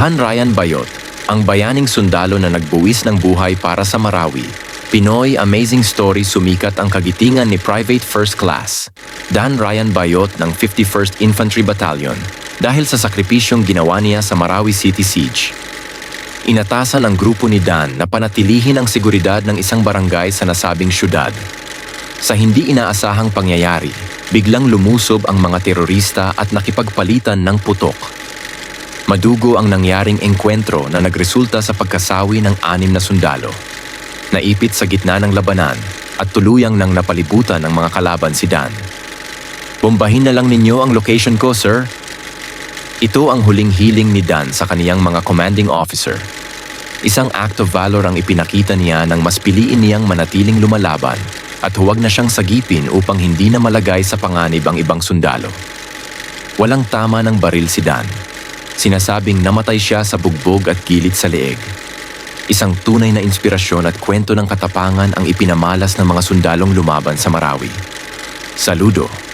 Dan Ryan Bayot, ang bayaning sundalo na nagbuwis ng buhay para sa Marawi. Pinoy Amazing Story sumikat ang kagitingan ni Private First Class Dan Ryan Bayot ng 51st Infantry Battalion dahil sa sakripisyong ginawa niya sa Marawi City Siege. Inatasan ang grupo ni Dan na panatilihin ang seguridad ng isang barangay sa nasabing syudad. Sa hindi inaasahang pangyayari, biglang lumusob ang mga terorista at nakipagpalitan ng putok. Madugo ang nangyaring engkwentro na nagresulta sa pagkasawi ng 6 na sundalo. Naipit sa gitna ng labanan at tuluyang nang napalibutan ng mga kalaban si Dan. Bombahin na lang ninyo ang location ko, sir. Ito ang huling hiling ni Dan sa kaniyang mga commanding officer. Isang act of valor ang ipinakita niya nang mas piliin niyang manatiling lumalaban at huwag na siyang sagipin upang hindi na malagay sa panganib ang ibang sundalo. Walang tama ng baril si Dan. Sinasabing namatay siya sa bugbog at gilid sa leeg. Isang tunay na inspirasyon at kwento ng katapangan ang ipinamalas ng mga sundalong lumaban sa Marawi. Saludo!